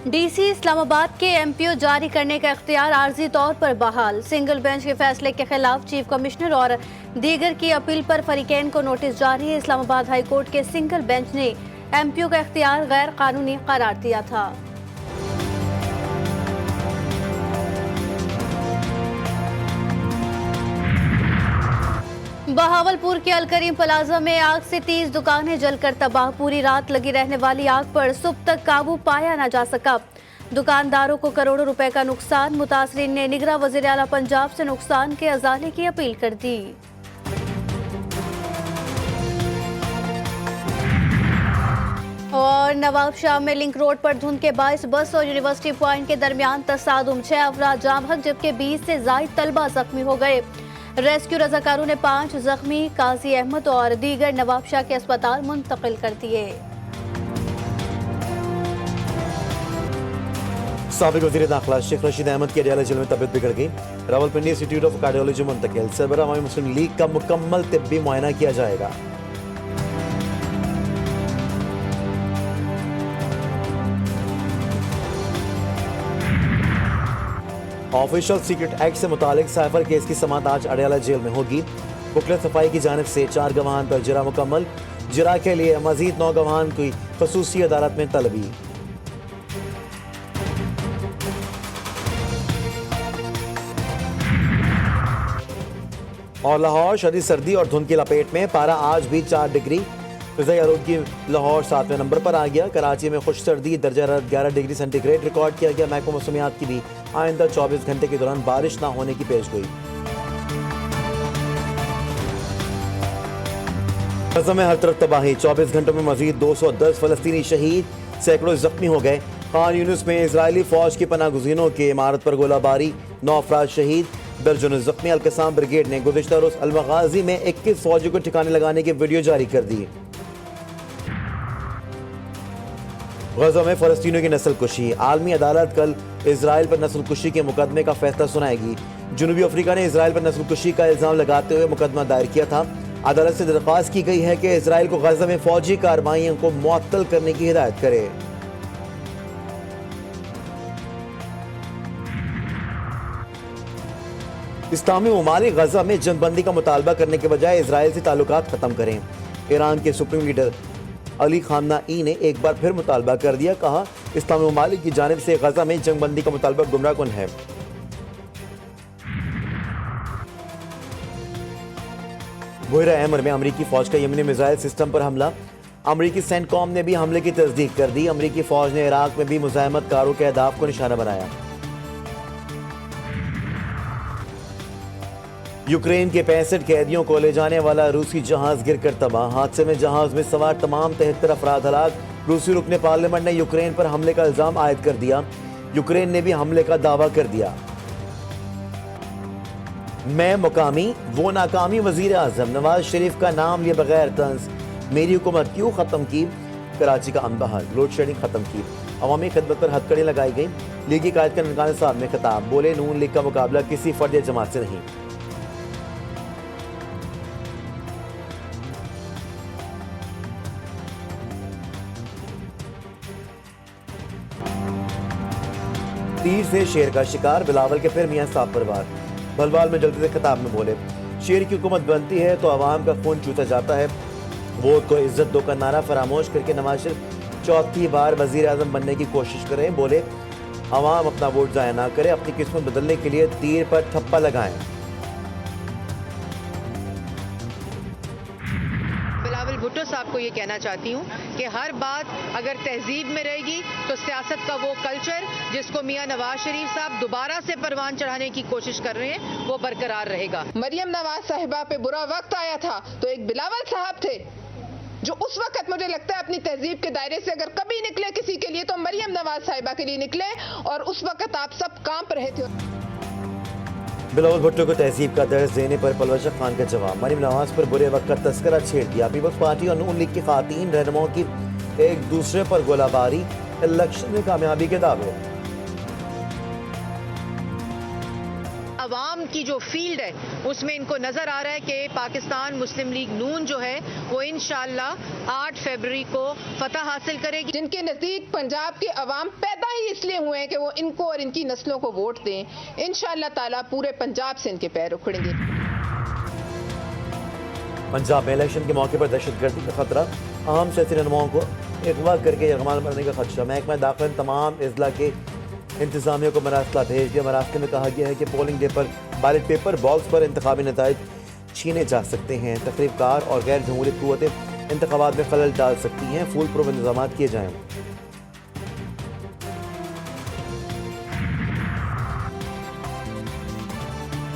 DC Islamabad के MPO जारी करने का इख्तियार आर्जी तौर पर बहाल। सिंगल बेंच के फैसले के खिलाफ चीफ कमिश्नर और दीगर की अपील पर फरीकैन को नोटिस जारी है। इस्लामाबाद हाई कोर्ट के सिंगल बेंच ने एमपीओ का इख्तियार गैर कानूनी करार दिया था। बहावलपुर के अलकरीम प्लाजा में आग से 30 दुकानें जलकर तबाह। पूरी रात लगी रहने वाली आग पर सुबह तक काबू पाया न जा सका। दुकानदारों को करोड़ों रुपए का नुकसान। मुतासरीन ने निगरां वज़ीर आला पंजाब से नुकसान के अजाले की अपील कर दी। और नवाबशाह में लिंक रोड पर धुंध के बायस बस और यूनिवर्सिटी पॉइंट के दरमियान तसादुम। 6 अफराद जाँ बहक जबकि 20 से जायद तलबा जख्मी हो गए। रेस्क्यू रजाकारों ने 5 जख्मी काजी अहमद और दीगर नवाबशाह के अस्पताल मुंतकिल कर दिए। साबिक वज़ीर दाखिला शेख रशीद अहमद की अडयाला जेल में तबीयत बिगड़ गई। रावलपिंडी इंस्टीट्यूट ऑफ कार्डियोलॉजी मुंतकिल। सरबराह अवामी मुस्लिम लीग का मुकम्मल तिब्बी मुआयना किया जाएगा। ऑफिशियल सीक्रेट एक्ट से मुतालिक साइफर केस की समाअत आज अडयाला जेल में होगी। बुकलेट सफाई की जानिब से 4 गवाहान पर जिरा मुकम्मल। जिरा के लिए मजीद 9 गवाहान की खसूसी अदालत में तलबी। और लाहौर शदीद सर्दी और धुंध की लपेट में। पारा आज भी 4 डिग्री। फिज़ाई आलूदगी लाहौर 7वें नंबर पर आ गया। कराची में खुश सर्दी दर्जा 11 डिग्री सेंटीग्रेड रिकॉर्ड किया गया। महकमा मौसमियात की भी आइंदा 24 घंटे के दौरान बारिश न होने की पेशगोई। गज़ा में हर तरफ तबाही। 24 घंटों में मजीद 210 फलस्तीनी शहीद, सैकड़ों जख्मी हो गए। खान यूनिस में इजरायली फौज की पनाह गुज़ीनों की इमारत पर गोलाबारी, 9 अफराद शहीद, दर्जनों जख्मी। अलकसाम ब्रिगेड ने गुज़िश्ता रोज अलमगाजी में 21 फौजियों को ठिकाने लगाने की वीडियो जारी कर दी। गज़ा में फलस्तीनियों की नस्लकुशी। आलमी अदालत कल इजराइल पर नस्लकुशी के मुकदमे का फैसला सुनाएगी। जनूबी अफ्रीका ने इजराइल पर नस्लकुशी का इल्जाम लगाते हुए मुकदमा दायर किया था। अदालत से दरख्वास्त की गई है कि इजराइल को गज़ा में फौजी कार्रवाइयों को मुअत्तल करने की हिदायत करे। इस्लामी ममालिक गज़ा में जंगबंदी का मुतालबा करने के बजाय इजराइल से ताल्लुकात खत्म करें। ईरान के सुप्रीम लीडर अली खामनाई ने एक बार फिर मुतालबा कर दिया। कहा, इस्लामी ममालिक की जानिब से गज़ा में जंगबंदी का मुतालबा गुमराहकुन है। बुहरा अहमर में अमरीकी फौज का यमनी मिसाइल सिस्टम पर हमला। अमरीकी सेंटकॉम ने भी हमले की तस्दीक कर दी। अमरीकी फौज ने इराक में भी मुज़ाहमतकारों के अहदाफ को निशाना बनाया। यूक्रेन के 65 कैदियों को ले जाने वाला रूसी जहाज गिरकर तबाह। हादसे में जहाज में सवार तमाम 73 अफराद हलाक। रूसी रुकने पार्लियामेंट ने यूक्रेन पर हमले का इल्जाम आयद कर दिया। यूक्रेन ने भी हमले का दावा कर दिया। मैं मुकामी वो नाकामी वजीर आजम। नवाज शरीफ का नाम लिए बगैर तंज। मेरी हुकूमत क्यों खत्म की। कराची का अमन बहाल। लोड शेडिंग खत्म की। अवामी खिदमत पर हथकड़ी लगाई गई। लीगी कायद का ननकाना साहब में खिताब। बोले, नून लीग का मुकाबला किसी फर्द या जमात से नहीं। तीर से शेर का शिकार। बिलावल के फिर मियां साहब परिवार। भलवाल में जल्दी से खिताब में बोले, शेर की हुकूमत बनती है तो आवाम का खून चूसा जाता है। वोट को इज्जत दो का नारा फरामोश करके नवाज शरीफ 4थी बार वजीर आजम बनने की कोशिश करें। बोले, आवाम अपना वोट जाया ना करे, अपनी किस्मत बदलने के लिए तीर पर ठप्पा लगाएं। भुट्टो साहब को ये कहना चाहती हूँ कि हर बात अगर तहजीब में रहेगी तो सियासत का वो कल्चर जिसको मियां नवाज शरीफ साहब दोबारा से परवान चढ़ाने की कोशिश कर रहे हैं वो बरकरार रहेगा। मरियम नवाज साहिबा पे बुरा वक्त आया था तो एक बिलावल साहब थे जो उस वक्त मुझे लगता है अपनी तहजीब के दायरे से अगर कभी निकले किसी के लिए तो मरियम नवाज साहिबा के लिए निकले और उस वक्त आप सब कांप रहे थे। बिलावल भुट्टो को तहजीब का दर्ज देने पर पलवजा खान का जवाब। मरियम नवाज पर बुरे वक्त का तस्करा छेड़ दिया। पीपल्स पार्टी और नून लीग की खातीन रहनुमाओं की एक दूसरे पर गोलाबारी। इलेक्शन में कामयाबी के दावे। अवाम की जो फील्ड है उसमें इनको नजर आ रहा है कि पाकिस्तान मुस्लिम लीग नून जो है वो इंशाअल्लाह 8 फरवरी को फतह हासिल करेगी। जिनके नजदीक पंजाब के अवाम पैदा ही इसलिए हुए हैं कि वो इनको और इनकी नस्लों को वोट दें, इंशाअल्लाह ताला पूरे पंजाब से इनके पैर उखड़ेंगे। पंजाब में इलेक्शन के मौके पर दहशतगर्दी का खतरा, अहम सियासी रहनुमाओं को अगवा करके यरगमाल मरने का खदशा। महकमा दाखिला तमाम अजला के इंतजामिया को मरासला भेज दिया। मरासले में कहा गया है कि पोलिंग डे पर बैलेट पेपर बॉक्स पर इंतखाबी नताइज छीने जा सकते हैं। तकरीबकार और गैर जमहूरी कुव्वतें इंतखाबात में खलल डाल सकती हैं। फुल प्रूफ इंतजाम किए जाएं।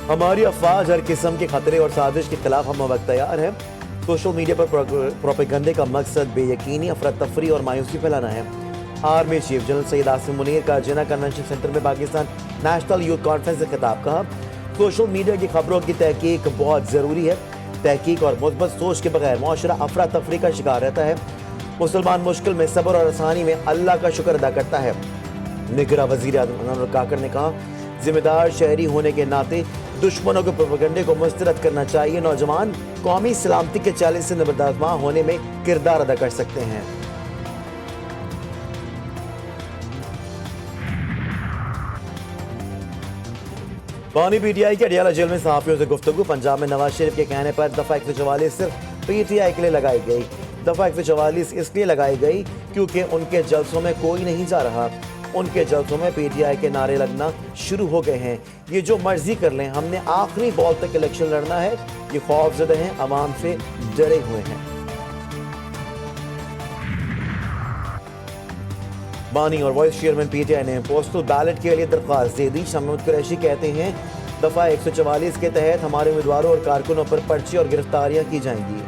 हमारी अफवाज हर किस्म के खतरे और साजिश के खिलाफ हम वक्त तैयार है। सोशल मीडिया पर प्रोपेगंडे का मकसद बेयकीनी, अफरा तफरी और मायूसी फैलाना है। Army chief general Syed Asim Munir का जिना कन्वेंशन सेंटर में पाकिस्तान नेशनल यूथ कॉन्फ्रेंस से खिताब। कहा, सोशल मीडिया की खबरों की तहकीक बहुत ज़रूरी है। तहकीक और मुस्बत सोच के बगैर मुआशरा अफरा तफरी का शिकार रहता है। मुसलमान मुश्किल में सब्र और आसानी में अल्लाह का शुक्र अदा करता है। निगरान वज़ीर आज़म अनवर काकर ने कहा, जिम्मेदार शहरी होने के नाते दुश्मनों के प्रोपेगंडे को मुस्तरद करना चाहिए। नौजवान कौमी सलामती के चैलेंज से निबर्दाजमा होने में किरदार अदा कर सकते हैं। बानी पीटीआई के अडियाला जेल में सहाफियों से गुफ्तगू। पंजाब में नवाज शरीफ के कहने पर दफा 144 सिर्फ पीटीआई के लिए लगाई गई। दफा 144 इसलिए लगाई गई क्योंकि उनके जलसों में कोई नहीं जा रहा। उनके जलसों में पीटीआई के नारे लगना शुरू हो गए हैं। ये जो मर्जी कर लें, हमने आखिरी बॉल तक इलेक्शन लड़ना है। ये खौफजदा हैं, अवाम से डरे हुए हैं। बानी और वाइस चेयरमैन पीटीआई ने पोस्टल बैलेट के लिए दरख्वास्त दे दी। शमूद कुरैशी कहते हैं, दफा 144 के तहत हमारे उम्मीदवारों और कारकुनों पर पर्चे और गिरफ्तारियां की जाएंगी।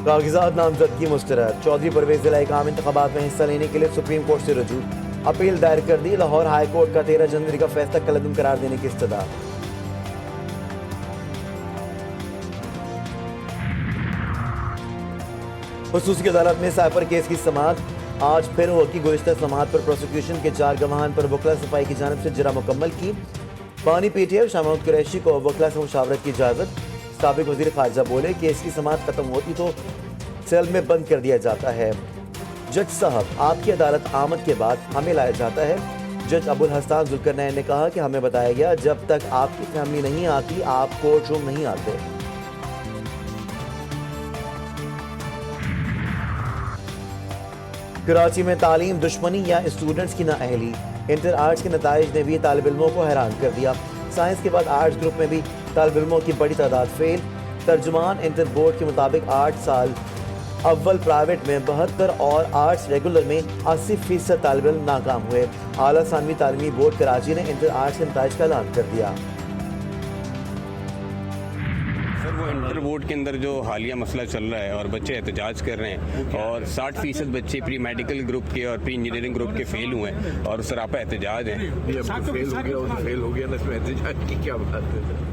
कागजात नामजदगी मुस्तरद। चौधरी परवेज जिला इकाम इंतखाबात में हिस्सा लेने के लिए सुप्रीम कोर्ट से रुजू। अपील दायर कर दी। लाहौर हाई कोर्ट का 13 जनवरी का फैसला कलअदम करार देने की इस्तदा। खसूसी अदालत में साइफर केस की समाअत आज फिर होगी। गुज़िश्ता समाअत पर प्रोसिक्यूशन के 4 गवाहान पर वकला सफाई की जानिब से जरा मुकम्मल की। बानी पीटीआई शमूद कुरैशी को वकला से मुशावरत की इजाज़त। साबिक वज़ीर ख़ारजा बोले, केस की समाअत खत्म होती तो सेल में बंद कर दिया जाता है। जज साहब, आपकी अदालत आमद के बाद हमें लाया जाता है। जज अबुल हसन जुल्करनैन ने कहा कि हमें बताया गया जब तक आपकी फैमिली नहीं आती आप कोर्ट रूम नहीं आते। कराची में तालीम दुश्मनी या स्टूडेंट्स की नाअहली। इंटर आर्ट्स के नताइज ने भी तालिब इल्मों को हैरान कर दिया। साइंस के बाद आर्ट्स ग्रुप में भी तालिब इल्मों की बड़ी तादाद फेल। तर्जुमान इंटर बोर्ड के मुताबिक 8 साल अव्वल प्राइवेट में 72 और आर्ट्स रेगुलर में 80% तालिब इल्म नाकाम हुए। आला सानवी तालीमी बोर्ड कराची ने इंटर आर्ट्स के नताइज का ऐलान कर दिया। सर, वो इंटर बोर्ड के अंदर जो हालिया मसला चल रहा है और बच्चे एहतजाज कर रहे हैं और 60% बच्चे प्री मेडिकल ग्रुप के और प्री इंजीनियरिंग ग्रुप के फेल हुए हैं और सरापा एहतजाज हैं। फेल हो गया ना, इसमें एहतजाज की क्या बात है।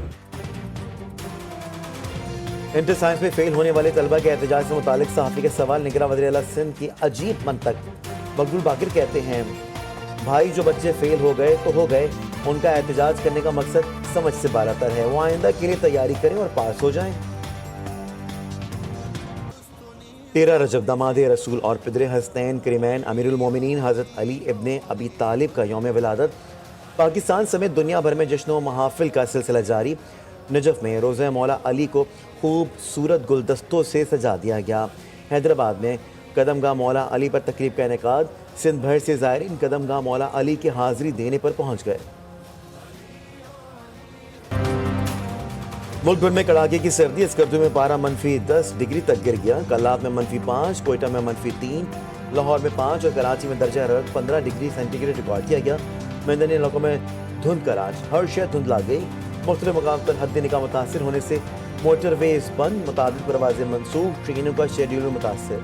इंटर साइंस में फेल होने वाले तलबा के एहतजाज से मुतालिक सहाफ़ी के सवाल। निगरान वज़ीर आला सिंध की अजीब मंतक। मकबूल बाकिर कहते हैं, भाई जो बच्चे फेल हो गए तो हो गए, उनका एहतजाज करने का मकसद समझ से बालातर है। वो आइंदा के लिए तैयारी करें और पास हो जाएं। 13 रजब दमादे रसूल और पिदरे हसनैन करीमैन अमीरुल मोमिनीन हज़रत अली इब्ने अबी तालिब का यौम विलादत। पाकिस्तान समेत दुनिया भर में जश्न व महाफिल का सिलसिला जारी। नजफ़ में रोज़ा मौला अली को खूबसूरत गुलदस्तों से सजा दिया गया। हैदराबाद में कदमगाह मौला अली पर तकरीब का इनेकाद। सिंध भर से ज़ायरीन कदमगाह मौला अली की हाज़िरी देने पर पहुँच गए। मुल्क भर में कड़ाके की सर्दी। स्कर्दू में पारा -10 डिग्री तक गिर गया। कल्लात में -5, कोयटा में -3, लाहौर में 5 और कराची में दर्जा हरारत 15 डिग्री सेंटीग्रेड रिकॉर्ड किया गया। मैदानी इलाकों में धुंध का राज, हर शहर धुंधला गई। मुख्तलिफ मकाम पर हद निगाह मुतासिर होने से मोटरवेज बंद, मुताबिक परवाज़ें मनसूख, ट्रेनों का शेड्यूल मुतासिर।